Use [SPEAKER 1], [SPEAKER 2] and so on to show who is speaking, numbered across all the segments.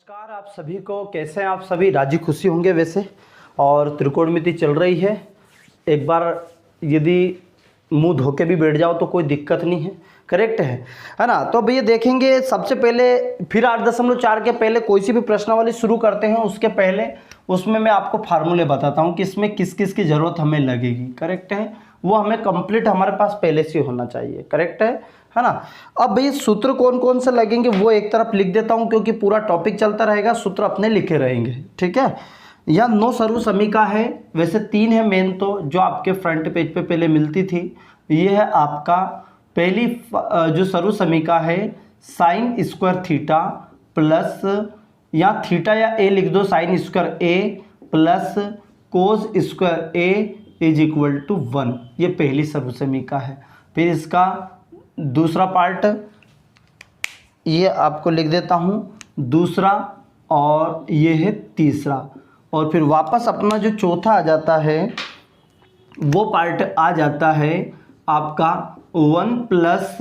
[SPEAKER 1] नमस्कार आप सभी को, कैसे हैं आप सभी? राजी खुशी होंगे वैसे। और त्रिकोणमिति चल रही है। एक बार यदि मुंह धो के भी बैठ जाओ तो कोई दिक्कत नहीं है, करेक्ट है ना। तो भैया देखेंगे सबसे पहले, फिर 8.4 के पहले कोई सी भी प्रश्नावली शुरू करते हैं उसके पहले उसमें मैं आपको फार्मूले बताता हूँ कि इसमें किस किस की ज़रूरत हमें लगेगी, करेक्ट है। वो हमें कंप्लीट हमारे पास पहले से होना चाहिए, करेक्ट है ना। अब भैया सूत्र कौन कौन से लगेंगे वो एक तरफ लिख देता हूं क्योंकि पूरा टॉपिक चलता रहेगा, सूत्र अपने लिखे रहेंगे, ठीक है। यह 9 सर्वसमीका है, वैसे 3 है मेन, तो जो आपके फ्रंट पेज पे पहले मिलती थी। ये है आपका पहली जो सर्वसमीका है, साइन स्क्वायर थीटा प्लस, या थीटा या ए लिख दो, sine square A plus cos square A is equal to 1। ये पहली सर्वसमीका है। फिर इसका दूसरा पार्ट ये आपको लिख देता हूँ, दूसरा, और ये है तीसरा। और फिर वापस अपना जो चौथा आ जाता है वो पार्ट आ जाता है आपका 1 plus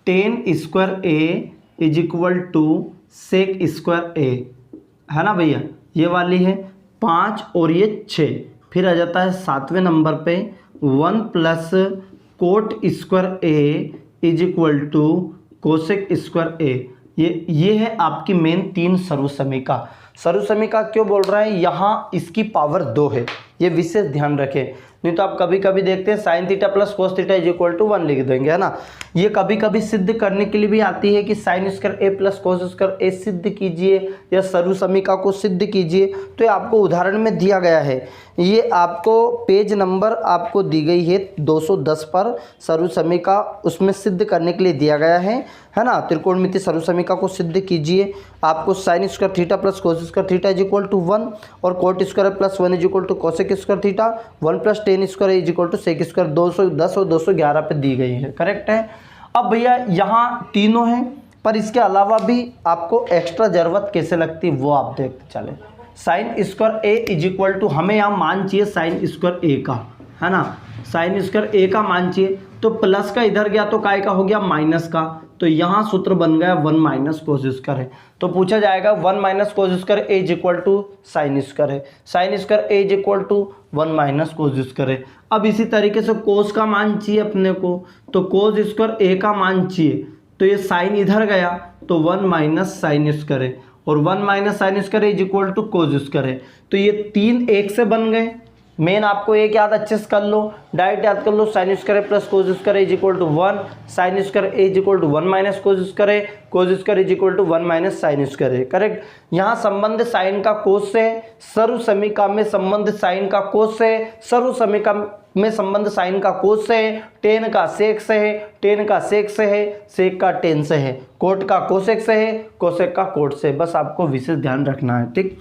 [SPEAKER 1] 10 square A is equal to sec square A, है ना भैया। ये वाली है 5 और ये 6। फिर आ जाता है 7वें नंबर पे 1 plus cot square A is equal to cosec square A. ये है आपकी मेन 3 सर्वसमीका। सर्वसमीका क्यों बोल रहा है, यहाँ इसकी पावर 2 है, ये विशेष ध्यान रखें। नहीं तो आप कभी कभी देखते हैं sine theta plus cos theta is equal to 1 लिख देंगे, है ना। ये कभी कभी सिद्ध करने के लिए भी आती है कि sine square A plus cos square ए सिद्ध कीजिए या सर्वसमीका को सिद्ध कीजिए। तो ये आपको उदाहरण में दिया गया है। ये आपको पेज नंबर आपको दी गई है 210 पर, सर्वसमीका उसमें सिद्ध करने के लिए दिया गया है ना। त्रिकोणमिति सर्वसमीका को सिद्ध कीजिए। आपको sine square theta plus cos square theta is equal to 1 और cot square plus 1 is equal to cosec square theta 1 plus 10 square is equal to sec square 210 और 211 पे दी गई है, करेक्ट है। अब भैया यहाँ तीनों हैं, पर इसके अलावा भी आपको एक्स्ट्रा जरूरत कैसे लगती है वो आप देखते चले। Sine square A is equal to, हमें यहाँ मान चाहिए साइन स्क्वायर ए का, है ना। साइन स्क्वायर ए का मान चाहिए, तो प्लस का इधर गया तो काय का हो गया माइनस का, तो यहाँ सूत्र बन गया 1 माइनस कोस स्क्वायर है। तो पूछा जाएगा 1 minus cos square A is equal to sine square है, sine square A is equal to 1 minus cos square है। अब इसी तरीके से कोस का मान चाहिए अपने को, तो कोस स्क्वायर ए का मान चाहिए, तो ये साइन इधर गया तो 1 माइनस साइन स्क्वायर है, और 1 minus sine square is equal to cos square है। तो ये 3 एक से बन गए। मेन आपको एक याद अच्छे से कर लो, डायरेक्ट याद कर लो, sine square plus cos square is equal to 1, sine square is equal to 1 minus cos square, cos square is equal to 1 minus sine square है, करेक्ट। यहाँ संबंध साइन का कोस से, सर्वसमीका में संबंध साइन का कोस से, सर्वसमीका में संबंध साइन का कोस से है, टेन का सेक से है, टेन का सेक से है, सेक का टेन से है, कोट का कोसेक से है, कोसेक का कोट से। बस आपको विशेष ध्यान रखना है, ठीक।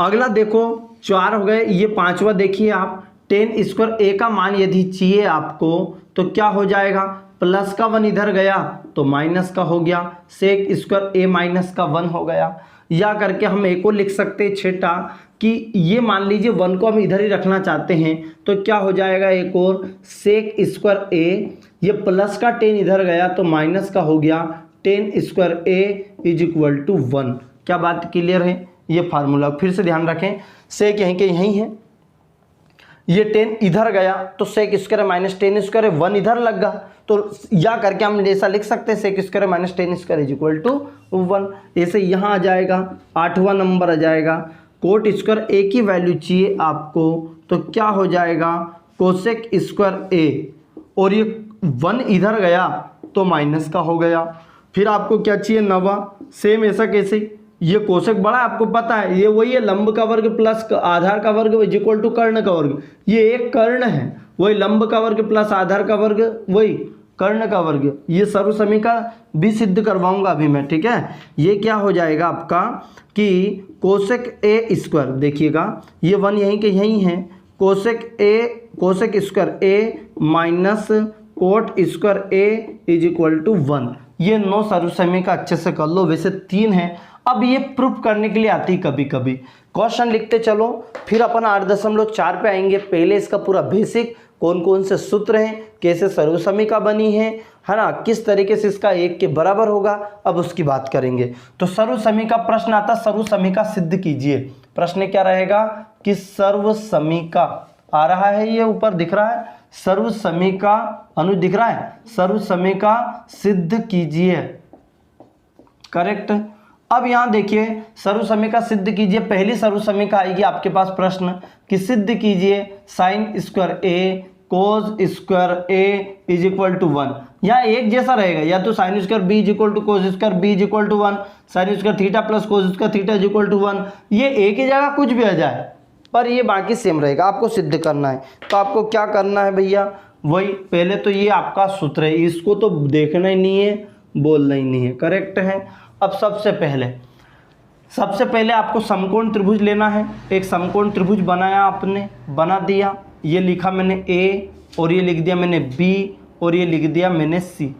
[SPEAKER 1] अगला देखो 4 हो गए, ये 5वां देखिए आप, 10 स्क्वायर ए का मान यदि चाहिए आपको तो क्या हो जाएगा, प्लस का 1 इधर गया तो माइनस का हो गया, सेक स्क्वायर ए माइनस का 1 हो गया। या करके हम एक और लिख सकते हैं छठा, कि ये मान लीजिए 1 को हम इधर ही रखना चाहते हैं तो क्या हो जाएगा, एक और सेक स्क्वायर ए, ये प्लस का 10 इधर गया तो माइनस का हो गया, 10 square A is equal to 1। क्या बात क्लियर है? ये फार्मूला फिर से ध्यान रखें, सेक यहीं के यहीं है, ये 10 इधर गया तो सेक स्क्वायर माइनस 10 स्क्वायर 1 इधर लग गया, तो या करके हम ऐसा लिख सकते हैं sec square minus 10 square is equal to 1। ऐसे यहाँ आ जाएगा 8वां नंबर आ जाएगा, कोट स्क्वायर ए की वैल्यू चाहिए आपको तो क्या हो जाएगा, कोसेक स्क्वायर ए, और ये 1 इधर गया तो माइनस का हो गया। फिर आपको क्या चाहिए 9वां, सेम ऐसा कैसे, ये कोसेक बड़ा आपको पता है, ये वही है लंब का वर्ग प्लस आधार का वर्ग इज इक्वल टू कर्ण का वर्ग, ये एक कर्ण है, वही लंब का वर्ग प्लस आधार का वर्ग वही कर्ण का वर्ग। ये सर्वसमीका भी सिद्ध करवाऊंगा अभी मैं, ठीक है। ये क्या हो जाएगा आपका कि कोसेक ए स्क्वायर, देखिएगा ये 1 यहीं के यहीं है, cosec square A minus cot square A is equal to 1। ये 9 सर्वसमीका अच्छे से कर लो, वैसे 3 है। अब ये प्रूफ करने के लिए आती कभी कभी, क्वेश्चन लिखते चलो, फिर अपन 8.4 पे आएंगे। पहले इसका पूरा बेसिक, कौन कौन से सूत्र हैं, कैसे सर्वसमीका बनी है ना, किस तरीके से इसका 1 के बराबर होगा, अब उसकी बात करेंगे। तो सर्वसमीका प्रश्न आता, सर्वसमीका सिद्ध कीजिए। प्रश्न क्या रहेगा कि सर्वसमीका आ रहा है, ये ऊपर दिख रहा है, सर्वसमीका अनु दिख रहा है, सर्वसमीका सिद्ध कीजिए। करेक्ट। अब यहां देखिए सर्वसमीका सिद्ध कीजिए, पहली सर्वसमीका आएगी आपके पास प्रश्न कि सिद्ध कीजिए sine square A cos square A is equal to 1। यहाँ एक जैसा रहेगा, या तो sine square B is equal to cos square B is equal to 1, sine square theta plus cos square theta is equal to 1, ये एक ही जगह कुछ भी आ जाए पर ये बाकी सेम रहेगा। आपको सिद्ध करना है तो आपको क्या करना है भैया, वही पहले तो ये आपका सूत्र है, इसको तो देखना ही नहीं है, बोलना ही नहीं है। करेक्ट है। अब सबसे पहले आपको समकोण त्रिभुज लेना है। एक समकोण त्रिभुज बनाया आपने, बना दिया, ये लिखा मैंने ए और ये लिख दिया मैंने बी और ये लिख दिया मैंने सी।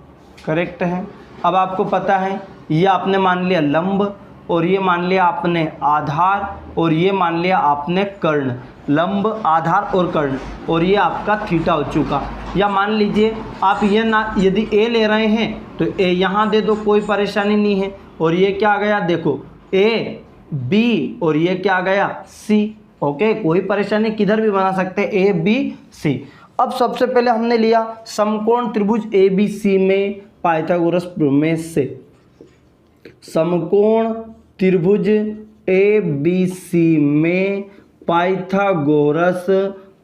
[SPEAKER 1] करेक्ट है। अब आपको पता है ये आपने मान लिया लंब और ये मान लिया आपने आधार और ये मान लिया आपने कर्ण, लंब आधार और कर्ण, और ये आपका थीटा हो चुका। या मान लीजिए आप ये ना, यदि ए ले रहे हैं तो ए यहाँ दे दो, कोई परेशानी नहीं है। और ये क्या आ गया, देखो ए बी और ये क्या आ गया सी। ओके, कोई परेशानी, किधर भी बना सकते हैं ए बी सी। अब सबसे पहले हमने लिया समकोण त्रिभुज ए बी सी में पाइथागोरस प्रमेय से, समकोण त्रिभुज ए बी सी में पाइथागोरस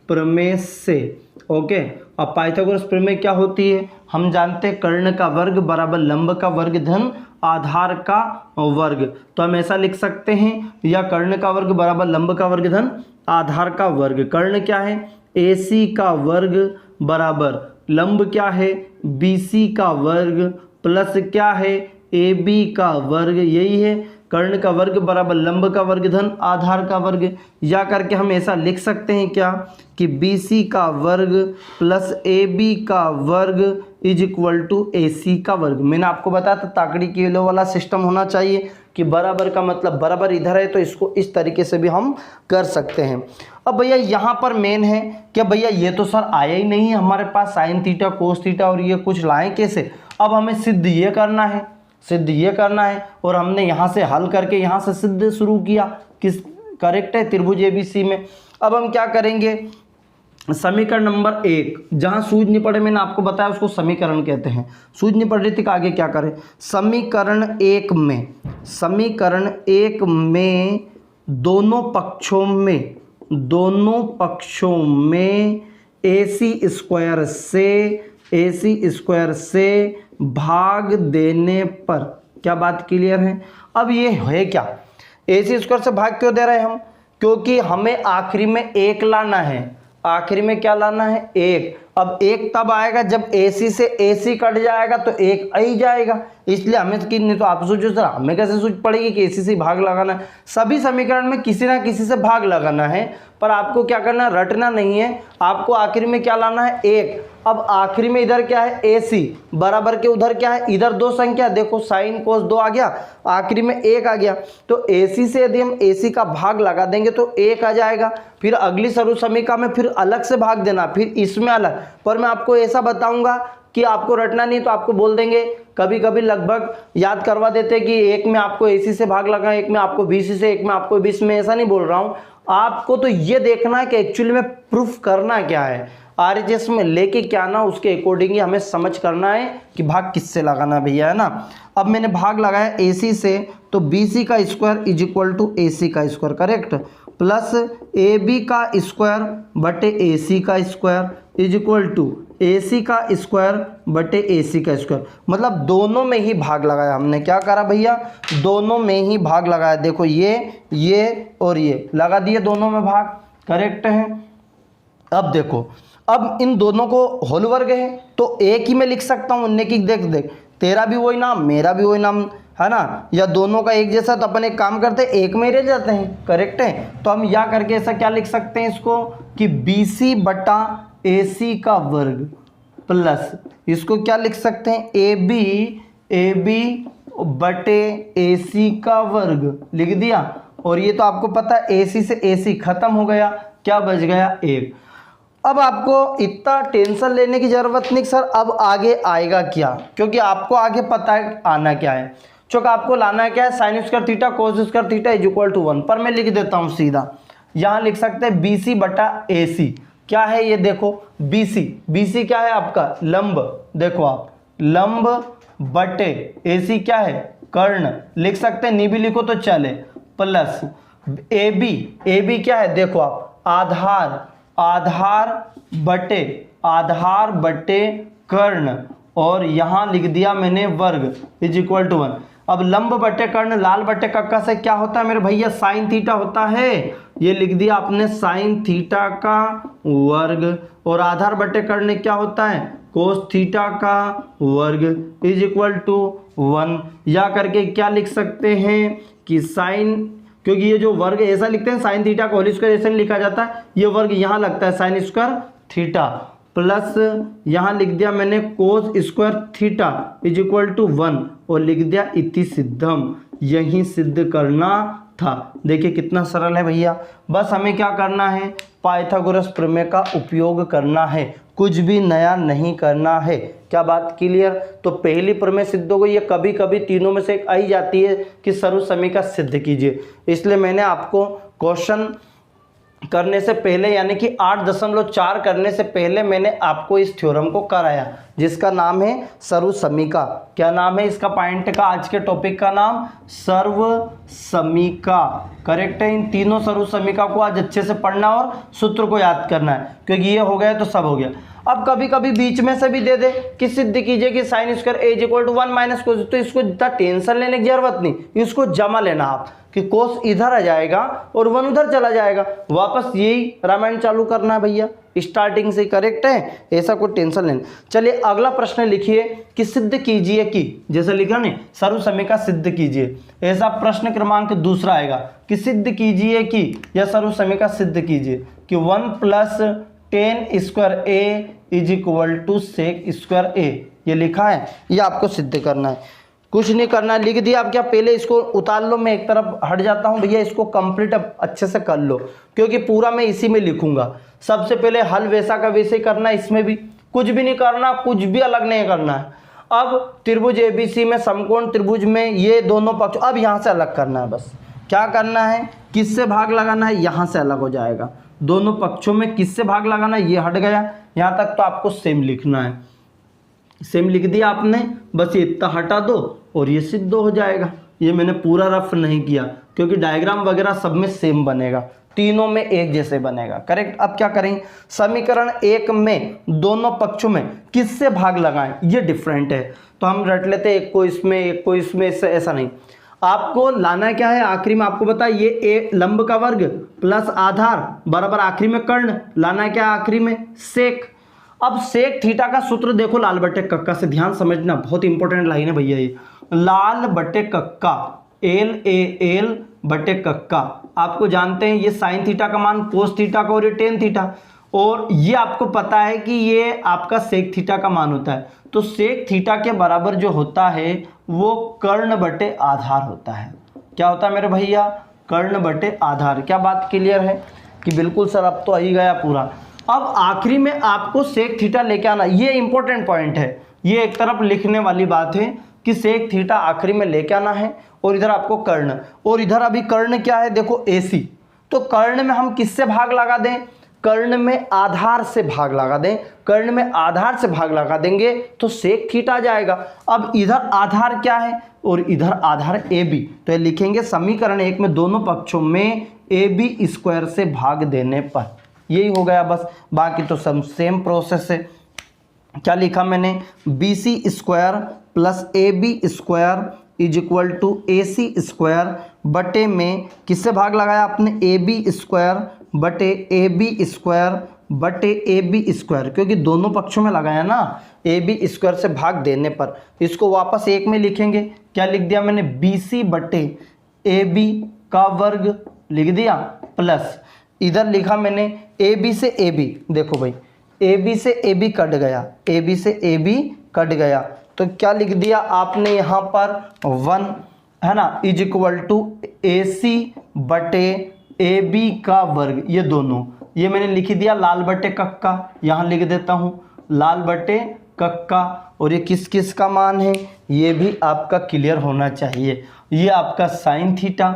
[SPEAKER 1] प्रमेय से। ओके, अब पाइथागोरस प्रमेय क्या होती है, हम जानते हैं कर्ण का वर्ग बराबर लंब का वर्ग धन आधार का वर्ग। तो हम ऐसा लिख सकते हैं, या कर्ण का वर्ग बराबर लंब का वर्ग धन आधार का वर्ग। कर्ण क्या है, AC का वर्ग बराबर लंब क्या है, BC का वर्ग प्लस क्या है, AB का वर्ग। यही है कर्ण का वर्ग बराबर लंब का वर्ग धन आधार का वर्ग। या करके हम ऐसा लिख सकते हैं क्या कि BC का वर्ग प्लस AB का वर्ग इज इक्वल टू AC का वर्ग। मैंने आपको बताया था ताकड़ी किलो वाला सिस्टम होना चाहिए कि बराबर का मतलब बराबर इधर है तो इसको इस तरीके से भी हम कर सकते हैं। अब भैया यहाँ पर मेन है क्या भैया, ये तो सर आया ही नहीं है हमारे पास साइन थीटा कोस थीटा और ये कुछ लाएं कैसे। अब हमें सिद्ध ये करना है, सिद्ध ये करना है, और हमने यहाँ से हल करके यहाँ से सिद्ध शुरू किया। किस करेक्ट है त्रिभुज ABC में। अब हम क्या करेंगे, समीकरण नंबर 1 जहाँ सूझ नहीं पड़े, मैंने आपको बताया उसको समीकरण कहते हैं। सूझ नहीं पड़ रही थी कि आगे क्या करें, समीकरण 1 में दोनों पक्षों में AC स्क्वायर से भाग देने पर, क्या बात क्लियर है। अब ये है क्या, AC स्क्वायर से भाग क्यों दे रहे हैं हम, क्योंकि हमें आखिरी में 1 लाना है। आखिरी में क्या लाना है, 1। अब 1 तब आएगा जब AC से AC कट जाएगा तो 1 आ ही जाएगा, इसलिए हमें नहीं तो आप सोचो सर हमें कैसे सूझ पड़ेगी कि AC से भाग लगाना है। सभी समीकरण में किसी ना किसी से भाग लगाना है, पर आपको क्या करना है, रटना नहीं है, आपको आखिरी में क्या लाना है, 1। अब आखिरी में इधर क्या है AC बराबर के उधर क्या है, इधर 2 संख्या, देखो साइन कोस 2 आ गया, आखिरी में 1 आ गया। तो AC से यदि हम AC का भाग लगा देंगे तो 1 आ जाएगा। फिर अगली सर्वसमीका में फिर अलग से भाग देना, फिर इसमें अलग। पर मैं आपको ऐसा बताऊंगा कि आपको रटना नहीं तो आपको बोल देंगे, कभी कभी लगभग याद करवा देते कि एक में आपको AC से भाग लगा, एक में आपको BC से, एक में आपको BC में। ऐसा नहीं बोल रहा हूँ, आपको तो ये देखना है कि एक्चुअली में प्रूफ करना क्या है, RHS में लेके क्या ना उसके अकॉर्डिंग ही हमें समझ करना है कि भाग किससे लगाना भैया, है ना। अब मैंने भाग लगाया AC से, तो BC का square is equal to AC का स्क्वायर, करेक्ट, प्लस AB का स्क्वायर बटे AC का square is equal to AC का स्क्वायर बटे AC का स्क्वायर। मतलब दोनों में ही भाग लगाया हमने। क्या करा भैया, दोनों में ही भाग लगाया। देखो ये और ये लगा दिए दोनों में भाग, करेक्ट है। अब देखो, अब इन दोनों को होल वर्ग है तो एक ही में लिख सकता हूँ, देख तेरा भी वही नाम मेरा भी वही नाम, है ना, या दोनों का एक जैसा, तो अपन एक काम करते हैं एक में ही रह जाते हैं, करेक्ट है। तो हम या करके ऐसा क्या लिख सकते हैं इसको कि BC बटा AC का वर्ग प्लस इसको क्या लिख सकते हैं, AB बटे AC का वर्ग लिख दिया। और ये तो आपको पता है AC से AC खत्म हो गया, क्या बच गया 1। अब आपको इतना टेंशन लेने की ज़रूरत नहीं सर अब आगे आएगा क्या, क्योंकि आपको आगे पता है आना क्या है। चूँकि आपको लाना क्या है sine square theta cos square theta is equal to 1, पर मैं लिख देता हूँ सीधा। यहाँ लिख सकते हैं बी सी बटा ए सी। क्या है ये देखो बी सी क्या है आपका लंब, देखो आप लंब बटे ए सी क्या है कर्ण, लिख सकते हैं नी भी लिखो तो चले, प्लस ए बी क्या है देखो आप आधार बटे कर्ण, और यहां लिख दिया मैंने वर्ग इज इक्वल टू 1। अब लंब बटे कर्ण लाल बटे कक्का से क्या होता है मेरे भैया साइन थीटा होता है, ये लिख दिया आपने साइन थीटा का वर्ग, और आधार बटे कर्ण क्या होता है कोस थीटा का वर्ग इज इक्वल टू 1। या करके क्या लिख सकते हैं कि साइन, क्योंकि ये जो वर्ग ऐसा लिखते हैं साइन थीटा को होल स्क्वायर ऐसे नहीं लिखा जाता, ये वर्ग यहाँ लगता है साइन स्क्वायर थीटा, प्लस यहाँ लिख दिया मैंने cos square theta is equal to 1, और लिख दिया इति सिद्धम, यही सिद्ध करना था। देखिए कितना सरल है भैया, बस हमें क्या करना है पाइथागोरस प्रमेय का उपयोग करना है, कुछ भी नया नहीं करना है। क्या बात क्लियर? तो पहली प्रमेय सिद्ध हो गई, ये कभी कभी तीनों में से एक आई जाती है कि सर्वसमीका सिद्ध कीजिए, इसलिए मैंने आपको क्वेश्चन करने से पहले यानी कि 8.4 करने से पहले मैंने आपको इस थ्योरम को कराया जिसका नाम है सर्वसमीका। क्या नाम है इसका पॉइंट का, आज के टॉपिक का नाम सर्वसमीका। करेक्ट है, इन तीनों सर्वसमीका को आज अच्छे से पढ़ना और सूत्र को याद करना है, क्योंकि ये हो गया तो सब हो गया। अब कभी कभी बीच में से भी दे दे कि सिद्ध कीजिए कि sine square A is equal to 1 minus cos, तो इसको इतना टेंशन लेने की जरूरत नहीं, इसको जमा लेना आप कि कोस इधर आ जाएगा और 1 उधर चला जाएगा, वापस यही रामायण चालू करना है भैया स्टार्टिंग से। करेक्ट है, ऐसा कोई टेंशन लेना। चलिए अगला प्रश्न लिखिए कि सिद्ध कीजिए कि, जैसे लिखा नहीं सर्वसमीका सिद्ध कीजिए, ऐसा प्रश्न क्रमांक दूसरा आएगा कि सिद्ध कीजिए कि या सर्वसमीका सिद्ध कीजिए कि 1 plus tan square A is equal to sec square A, ये लिखा है, ये आपको सिद्ध करना है, कुछ नहीं करना है, लिख दिया। आप क्या पहले इसको उतार लो, मैं एक तरफ हट जाता हूं भैया, इसको कंप्लीट अच्छे से कर लो, क्योंकि पूरा मैं इसी में लिखूंगा। सबसे पहले हल वैसा का वैसे करना है, इसमें भी कुछ भी नहीं करना, कुछ भी अलग नहीं करना है। अब त्रिभुज एबीसी में समकोण त्रिभुज में ये दोनों पक्ष, अब यहाँ से अलग करना है, बस क्या करना है किससे भाग लगाना है, यहाँ से अलग हो जाएगा, दोनों पक्षों में किससे भाग लगाना है, ये हट गया, यहाँ तक तो आपको सेम लिखना है, सेम लिख दिया आपने, बस ये इतना हटा दो और ये सिद्ध हो जाएगा। ये मैंने पूरा रफ नहीं किया क्योंकि डायग्राम वगैरह सब में सेम बनेगा, तीनों में एक जैसे बनेगा। करेक्ट। अब क्या करें, समीकरण 1 में दोनों पक्षों में किससे भाग लगाएं, ये डिफरेंट है, तो हम रट लेते हैं एक को इसमें एक को इसमें, ऐसा नहीं। आपको लाना क्या है, आखिरी में आपको बता ये ए लंब का वर्ग प्लस आधार बराबर आखिरी में कर्ण, लाना क्या आखिरी में सेक। अब सेक थीटा का सूत्र देखो लाल बटे कक्का से, ध्यान समझना, बहुत इंपॉर्टेंट लाइन है भैया ये, लाल बटे कक्का एल ए एल बटे कक्का, आपको जानते हैं ये साइन थीटा का मान कोस थीटा का और ये टेन थीटा, और ये आपको पता है कि ये आपका सेक थीटा का मान होता है, तो सेक थीटा के बराबर जो होता है वो कर्ण बटे आधार होता है। क्या होता है मेरे भैया, कर्ण बटे आधार। क्या बात क्लियर है कि बिल्कुल सर अब तो आ ही गया पूरा। अब आखिरी में आपको सेक थीटा लेके आना, ये इंपॉर्टेंट पॉइंट है, ये एक तरफ लिखने वाली बात है कि सेक थीटा आखिरी में लेके आना है, और इधर आपको कर्ण, और इधर अभी कर्ण क्या है देखो AC, तो कर्ण में हम किससे भाग लगा दें, कर्ण में आधार से भाग लगा दें, कर्ण में आधार से भाग लगा देंगे तो सेक थीटा आ जाएगा। अब इधर आधार क्या है और इधर आधार AB, तो ये लिखेंगे समीकरण 1 में दोनों पक्षों में AB स्क्वायर से भाग देने पर, यही हो गया बस, बाकी तो सब सेम प्रोसेस है। क्या लिखा मैंने, BC square plus AB square is equal to AC square बटे में किससे भाग लगाया आपने, AB स्क्वायर बटे AB स्क्वायर बटे AB स्क्वायर, क्योंकि दोनों पक्षों में लगाया ना, AB स्क्वायर से भाग देने पर इसको वापस एक में लिखेंगे। क्या लिख दिया मैंने, BC बटे AB का वर्ग लिख दिया, प्लस इधर लिखा मैंने AB से AB, देखो भाई AB से AB कट गया, AB से AB कट गया, तो क्या लिख दिया आपने यहाँ पर 1 है ना, इज इक्वल टू AC बटे AB का वर्ग, ये दोनों ये मैंने लिख दिया लाल बटे कक्का, यहाँ लिख देता हूँ लाल बटे कक्का। और ये किस किस का मान है ये भी आपका क्लियर होना चाहिए। ये आपका साइन थीटा,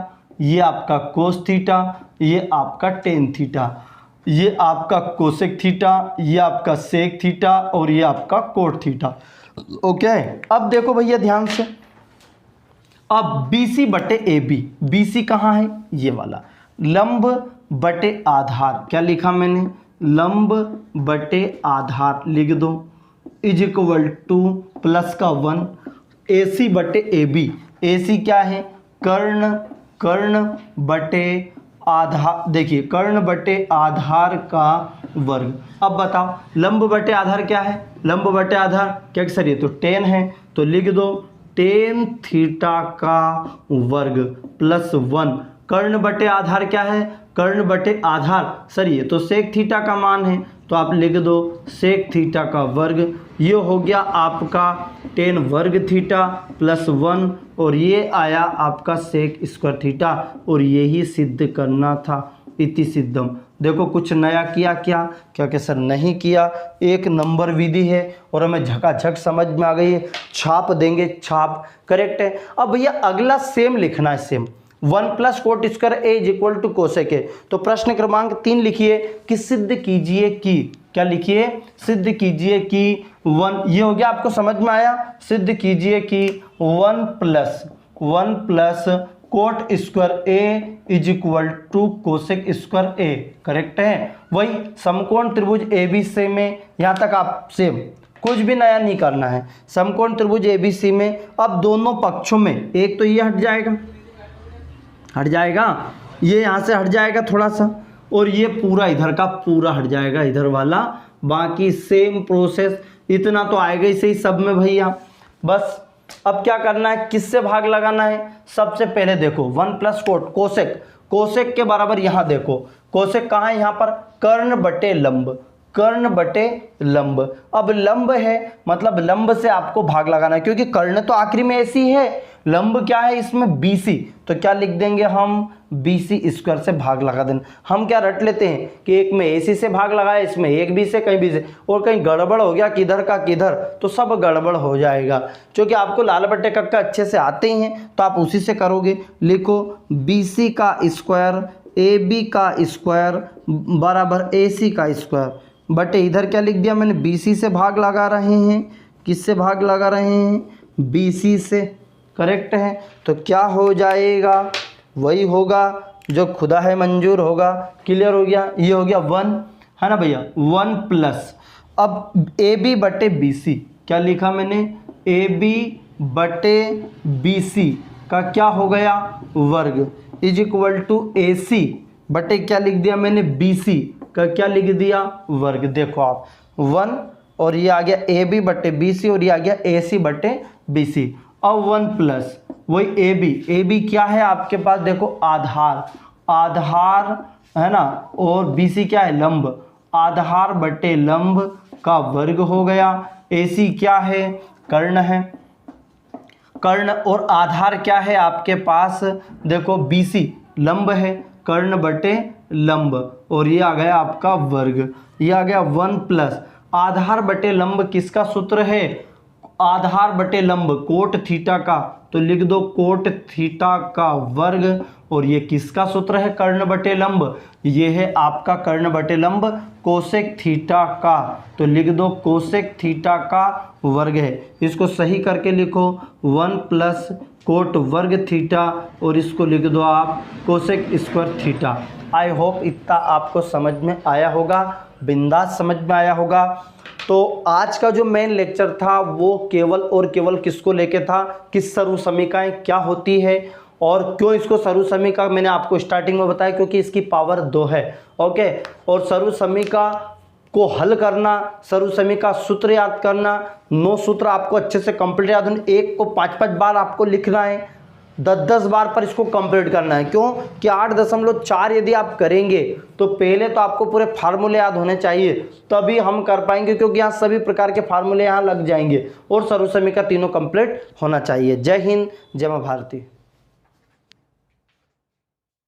[SPEAKER 1] ये आपका कोस थीटा, ये आपका टेन थीटा, ये आपका कोसेक थीटा, ये आपका सेक थीटा और ये आपका कोट थीटा। ओके, अब देखो भैया ध्यान से, अब BC बटे AB, BC कहाँ है ये वाला, लंब बटे आधार, क्या लिखा मैंने, लंब बटे आधार लिख दो, इज इक्वल टू प्लस का 1, AC बटे AB, AC क्या है, कर्ण, कर्ण बटे आधार, देखिए कर्ण बटे आधार का वर्ग। अब बताओ लंब बटे आधार क्या है, लंब बटे आधार क्या सर, ये तो 10 है, तो लिख दो टेन थीटा का वर्ग प्लस 1। कर्ण बटे आधार क्या है, कर्ण बटे आधार सर ये तो सेक थीटा का मान है, तो आप लिख दो सेक थीटा का वर्ग। ये हो गया आपका 10 वर्ग थीटा प्लस 1 और ये आया आपका सेक स्क्वायर थीटा, और यही सिद्ध करना था, इति सिद्धम। देखो कुछ नया किया क्या, क्योंकि सर नहीं किया, एक नंबर विधि है और हमें झकाझक समझ में आ गई है, छाप देंगे छाप, करेक्ट है। अब भैया अगला सेम लिखना है, same 1 plus cot square A is equal to cosec A. तो प्रश्न क्रमांक 3 लिखिए कि सिद्ध कीजिए कि, क्या लिखिए, सिद्ध कीजिए कि 1, ये हो गया आपको समझ में आया, सिद्ध कीजिए कि 1 plus cot square A is equal to cosec square A, correct है। वही समकोण त्रिभुज ABC में, यहाँ तक आप सेम, कुछ भी नया नहीं करना है, समकोण त्रिभुज ABC में अब दोनों पक्षों में, एक तो ये हट जाएगा, हट जाएगा, ये यहाँ से हट जाएगा थोड़ा सा, और ये पूरा इधर का पूरा हट जाएगा, इधर वाला, बाकी सेम प्रोसेस, इतना तो आएगा ही सही सब में भैया। बस अब क्या करना है, किससे भाग लगाना है, सबसे पहले देखो 1 प्लस कोट कोसेक, कोसेक के बराबर यहाँ देखो, कोसेक कहाँ है, यहाँ पर कर्ण बटे लंब, कर्ण बटे लंब। अब लंब है मतलब लंब से आपको भाग लगाना है, क्योंकि कर्ण तो आखिरी में ऐसी है, लंब क्या है इसमें BC, तो क्या लिख देंगे हम, BC स्क्वायर से भाग लगा देना। हम क्या रट लेते हैं कि एक में AC से भाग लगाया, इसमें एक B से, कहीं B से, और कहीं गड़बड़ हो गया किधर का किधर, तो सब गड़बड़ हो जाएगा। क्योंकि आपको लाल बट्टे कक्का अच्छे से आते ही हैं तो आप उसी से करोगे। लिखो BC का स्क्वायर AB का स्क्वायर बराबर AC का स्क्वायर बटे, इधर क्या लिख दिया मैंने, BC से भाग लगा रहे हैं, किससे भाग लगा रहे हैं, BC से, करेक्ट है। तो क्या हो जाएगा, वही होगा जो खुदा है मंजूर होगा। क्लियर हो गया, ये हो गया 1 है ना भैया, 1 प्लस, अब AB बटे BC, क्या लिखा मैंने, AB बटे BC का क्या हो गया वर्ग, इज इक्वल टू AC बटे क्या लिख दिया मैंने, BC का क्या लिख दिया वर्ग। देखो आप 1 और ये आ गया AB बटे BC और ये आ गया AC बटे BC। अब 1 प्लस वही AB क्या है आपके पास, देखो आधार, आधार है ना, और BC क्या है, लंब, आधार बटे लंब का वर्ग हो गया। AC क्या है, कर्ण है, कर्ण, और आधार क्या है आपके पास, देखो BC लंब है, कर्ण बटे लंब, और ये आ गया आपका वर्ग, ये आ गया 1 प्लस आधार बटे लंब किसका सूत्र है, आधार बटे लंब कोट थीटा का, तो लिख दो कोट थीटा का वर्ग, और ये किसका सूत्र है, कर्ण बटे लंब, ये है आपका कर्ण बटे लंब कोसेक थीटा का, तो लिख दो कोसेक थीटा का वर्ग है। इसको सही करके लिखो 1 प्लस कोट वर्ग थीटा, और इसको लिख दो आप cosec square theta. I hope इतना आपको समझ में आया होगा, बिंदास समझ में आया होगा। तो आज का जो मेन लेक्चर था वो केवल और केवल किसको लेके था, कि सर्वसमीकाएं क्या होती है, और क्यों इसको सर्वसमीका मैंने आपको स्टार्टिंग में बताया, क्योंकि इसकी पावर 2 है। ओके, और सर्वसमीका को हल करना, सर्वसमीका सूत्र याद करना, 9 सूत्र आपको अच्छे से कंप्लीट याद होने, एक को 5-5 बार आपको लिखना है, 10-10 बार पर इसको कंप्लीट करना है। क्यों कि 8.4 यदि आप करेंगे तो पहले तो आपको पूरे फार्मूले याद होने चाहिए, तभी हम कर पाएंगे, क्योंकि यहाँ सभी प्रकार के फार्मूले यहाँ लग जाएंगे, और सर्वसमीका तीनों कंप्लीट होना चाहिए। जय हिंद, जय मां भारती।